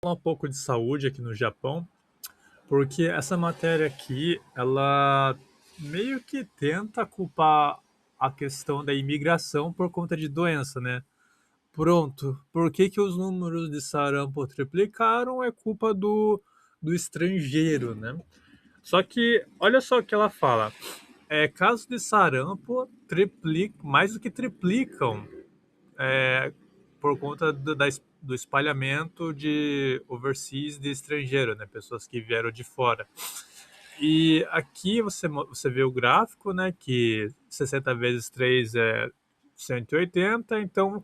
Falar um pouco de saúde aqui no Japão, porque essa matéria aqui, ela meio que tenta culpar a questão da imigração por conta de doença, né? Pronto, por que que os números de sarampo triplicaram é culpa do estrangeiro, né? Só que, olha só o que ela fala, casos de sarampo mais do que triplicam por conta do espalhamento de overseas de estrangeiro, né? Pessoas que vieram de fora. E aqui você vê o gráfico, né? Que 60 vezes 3 é 180, então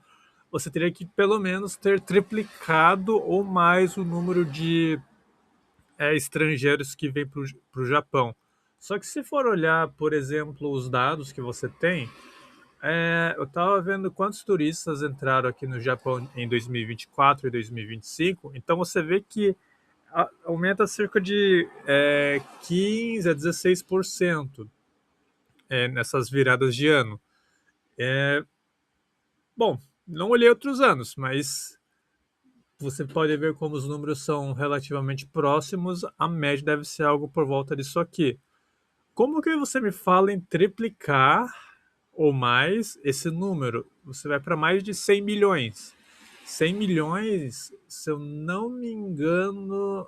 você teria que pelo menos ter triplicado ou mais o número de estrangeiros que vêm para o Japão. Só que se for olhar, por exemplo, os dados que você tem, eu estava vendo quantos turistas entraram aqui no Japão em 2024 e 2025. Então você vê que aumenta cerca de 15 a 16% nessas viradas de ano. Bom, não olhei outros anos, mas você pode ver como os números são relativamente próximos. A média deve ser algo por volta disso aqui. Como que você me fala em triplicar ou mais esse número? Você vai para mais de 100 milhões. 100 milhões, se eu não me engano.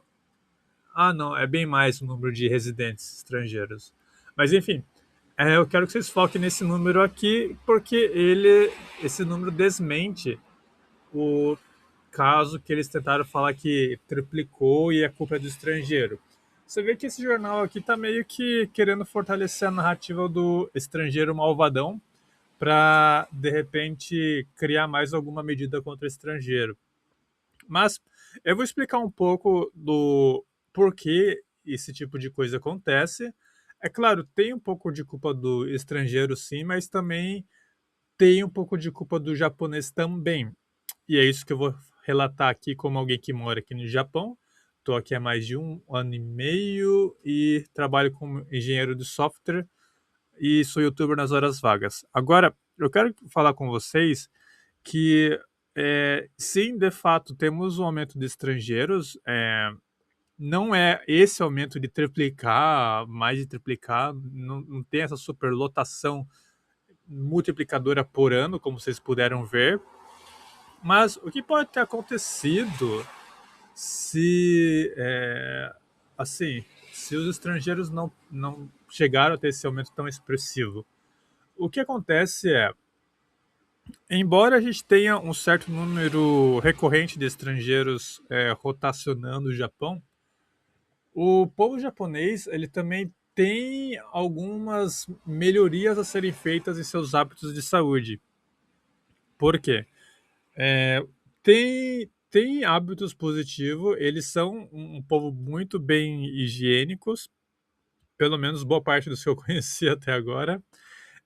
Ah, não, é bem mais o número de residentes estrangeiros. Mas enfim, eu quero que vocês foquem nesse número aqui, porque esse número desmente o caso que eles tentaram falar que triplicou e a culpa é do estrangeiro. Você vê que esse jornal aqui está meio que querendo fortalecer a narrativa do estrangeiro malvadão para, de repente, criar mais alguma medida contra o estrangeiro. Mas eu vou explicar um pouco do porquê esse tipo de coisa acontece. É claro, tem um pouco de culpa do estrangeiro, sim, mas também tem um pouco de culpa do japonês também. E é isso que eu vou relatar aqui como alguém que mora aqui no Japão. Estou aqui há mais de um ano e meio e trabalho como engenheiro de software e sou youtuber nas horas vagas. Agora, eu quero falar com vocês que, sim, de fato, temos um aumento de estrangeiros. Não é esse aumento de triplicar, mais de triplicar, não tem essa superlotação multiplicadora por ano, como vocês puderam ver. Mas o que pode ter acontecido se, assim, se os estrangeiros não chegaram a ter esse aumento tão expressivo? O que acontece é, embora a gente tenha um certo número recorrente de estrangeiros rotacionando o Japão, o povo japonês ele também tem algumas melhorias a serem feitas em seus hábitos de saúde. Por quê? Tem hábitos positivos, eles são um povo muito bem higiênicos, pelo menos boa parte dos que eu conheci até agora.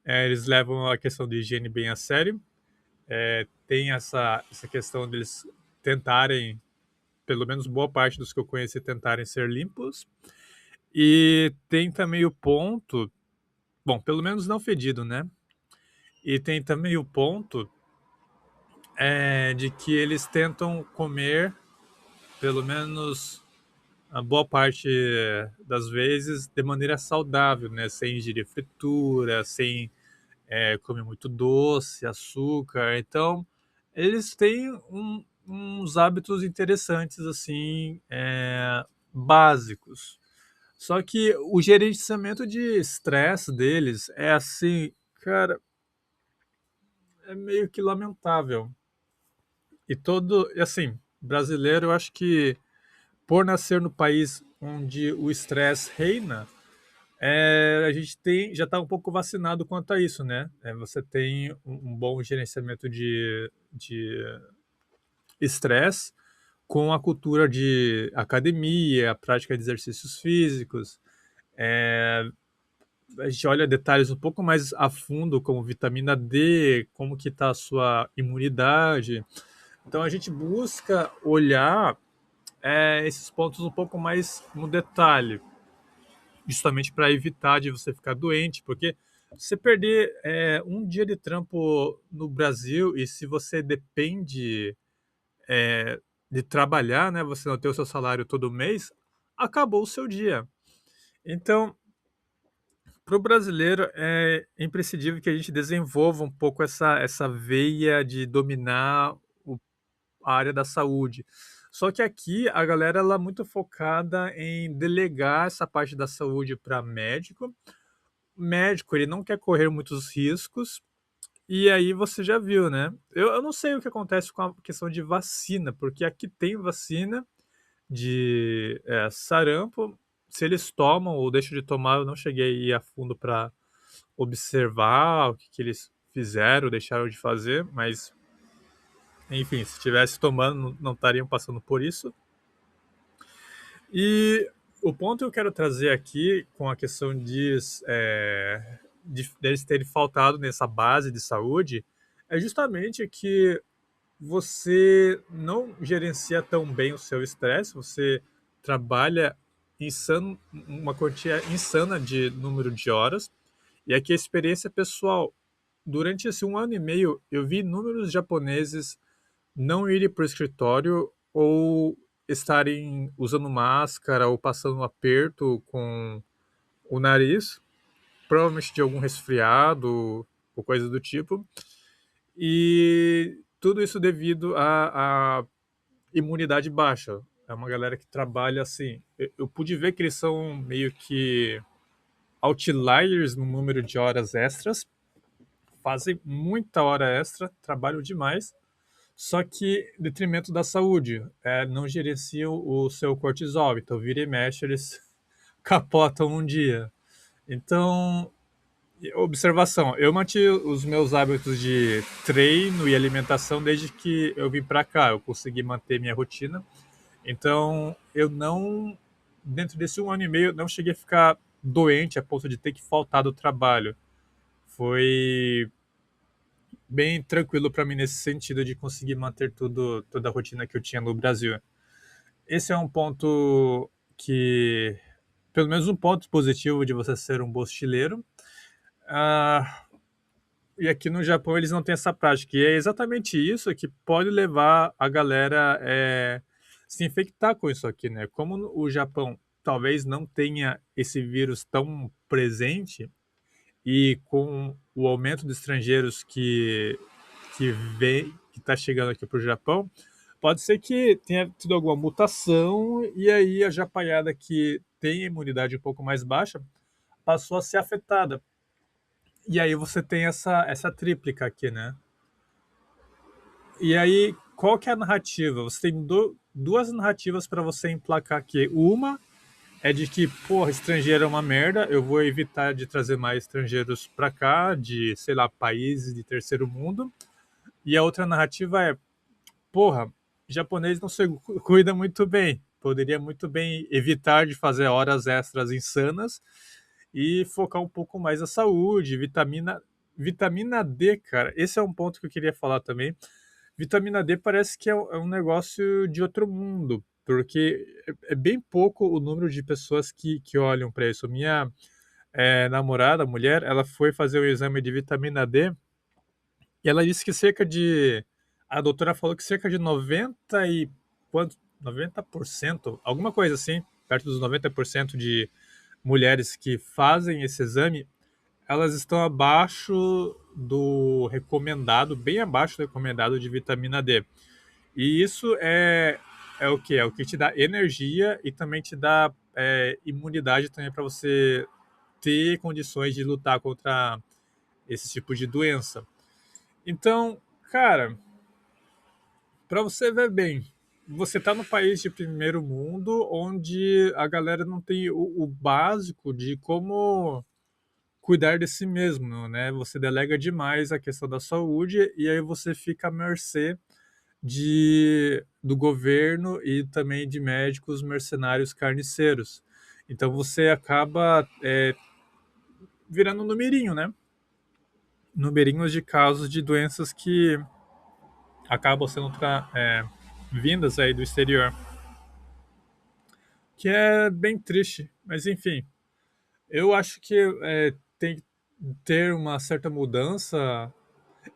Eles levam a questão de higiene bem a sério. Tem essa questão deles tentarem, pelo menos boa parte dos que eu conheci, tentarem ser limpos. E tem também o ponto, bom, pelo menos não fedido, né? E tem também o ponto de que eles tentam comer, pelo menos a boa parte das vezes, de maneira saudável, né? Sem ingerir fritura, sem comer muito doce, açúcar. Então, eles têm uns hábitos interessantes, assim, básicos. Só que o gerenciamento de estresse deles é assim, cara, é meio que lamentável. Assim, brasileiro, eu acho que por nascer no país onde o estresse reina, a gente já está um pouco vacinado quanto a isso, né? Você tem um bom gerenciamento de estresse com a cultura de academia, a prática de exercícios físicos. A gente olha detalhes um pouco mais a fundo, como vitamina D, como que está a sua imunidade. Então a gente busca olhar esses pontos um pouco mais no detalhe, justamente para evitar de você ficar doente, porque você perder um dia de trampo no Brasil e se você depende de trabalhar, né, você não ter o seu salário todo mês, acabou o seu dia. Então, para o brasileiro é imprescindível que a gente desenvolva um pouco essa veia de dominar o a área da saúde. Só que aqui a galera ela é muito focada em delegar essa parte da saúde para médico. O médico, ele não quer correr muitos riscos, e aí você já viu, né. Eu não sei o que acontece com a questão de vacina, porque aqui tem vacina de, sarampo, se eles tomam ou deixam de tomar, eu não cheguei a ir a fundo para observar o que que eles fizeram, deixaram de fazer, mas enfim, se estivesse tomando, não estariam passando por isso. E o ponto que eu quero trazer aqui com a questão de deles terem faltado nessa base de saúde é justamente que você não gerencia tão bem o seu estresse, você trabalha uma quantia insana de número de horas, e aqui a experiência pessoal. Durante esse 1 ano e meio, eu vi inúmeros japoneses não irem para o escritório ou estarem usando máscara ou passando um aperto com o nariz, provavelmente de algum resfriado ou coisa do tipo. E tudo isso devido à imunidade baixa. É uma galera que trabalha assim. Eu pude ver que eles são meio que outliers no número de horas extras, fazem muita hora extra, trabalham demais, só que em detrimento da saúde, não gerenciam o seu cortisol, então vira e mexe eles capotam um dia. Então, observação, eu mantive os meus hábitos de treino e alimentação desde que eu vim para cá, eu consegui manter minha rotina, então eu não, dentro desse 1 ano e meio, não cheguei a ficar doente a ponto de ter que faltar do trabalho. Foi bem tranquilo para mim nesse sentido de conseguir manter toda a rotina que eu tinha no Brasil. Esse é um ponto que, pelo menos um ponto positivo de você ser um mochileiro. Ah, e aqui no Japão eles não têm essa prática. E é exatamente isso que pode levar a galera se infectar com isso aqui, né? Como o Japão talvez não tenha esse vírus tão presente e com o aumento de estrangeiros que está chegando aqui para o Japão, pode ser que tenha tido alguma mutação e aí a japaiada que tem a imunidade um pouco mais baixa passou a ser afetada. E aí você tem essa tríplica aqui, né? E aí, qual que é a narrativa? Você tem duas narrativas para você emplacar aqui. Uma é de que, porra, estrangeiro é uma merda, eu vou evitar de trazer mais estrangeiros para cá, de, sei lá, países de terceiro mundo. E a outra narrativa é, porra, japonês não se cuida muito bem. Poderia muito bem evitar de fazer horas extras insanas e focar um pouco mais na saúde, vitamina D, cara. Esse é um ponto que eu queria falar também. Vitamina D parece que é um negócio de outro mundo, porque é bem pouco o número de pessoas que olham para isso. Minha namorada, mulher, ela foi fazer o exame de vitamina D e ela disse que cerca de. A doutora falou que cerca de 90 e quanto? 90%, alguma coisa assim, perto dos 90% de mulheres que fazem esse exame, elas estão abaixo do recomendado, bem abaixo do recomendado de vitamina D. E isso é o que? É o que te dá energia e também te dá imunidade também para você ter condições de lutar contra esse tipo de doença. Então, cara, para você ver bem, você está no país de primeiro mundo onde a galera não tem o básico de como cuidar de si mesmo, né? Você delega demais a questão da saúde e aí você fica à mercê do governo e também de médicos mercenários carniceiros. Então você acaba virando um numerinho, né? Numerinhos de casos de doenças que acabam sendo vindas aí do exterior, que é bem triste. Mas enfim, eu acho que tem que ter uma certa mudança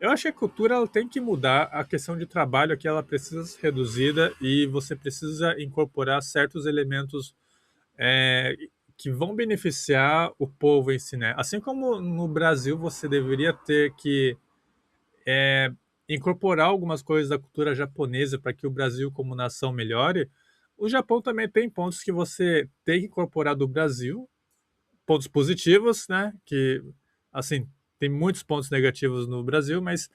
Eu acho que a cultura ela tem que mudar, a questão de trabalho aqui ela precisa ser reduzida e você precisa incorporar certos elementos é, que vão beneficiar o povo em si, né? Assim como no Brasil você deveria ter que incorporar algumas coisas da cultura japonesa para que o Brasil como nação melhore, o Japão também tem pontos que você tem que incorporar do Brasil, pontos positivos, né? Que, assim, tem muitos pontos negativos no Brasil, mas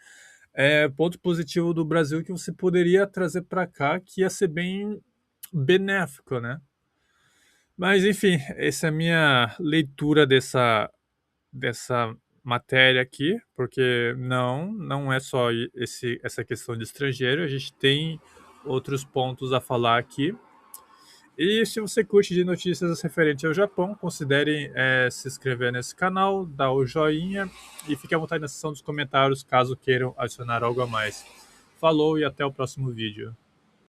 ponto positivo do Brasil que você poderia trazer para cá, que ia ser bem benéfico, né? Mas, enfim, essa é a minha leitura dessa matéria aqui, porque não é só essa questão de estrangeiro, a gente tem outros pontos a falar aqui. E se você curte de notícias referentes ao Japão, considere se inscrever nesse canal, dar o joinha e fique à vontade na seção dos comentários caso queiram adicionar algo a mais. Falou e até o próximo vídeo.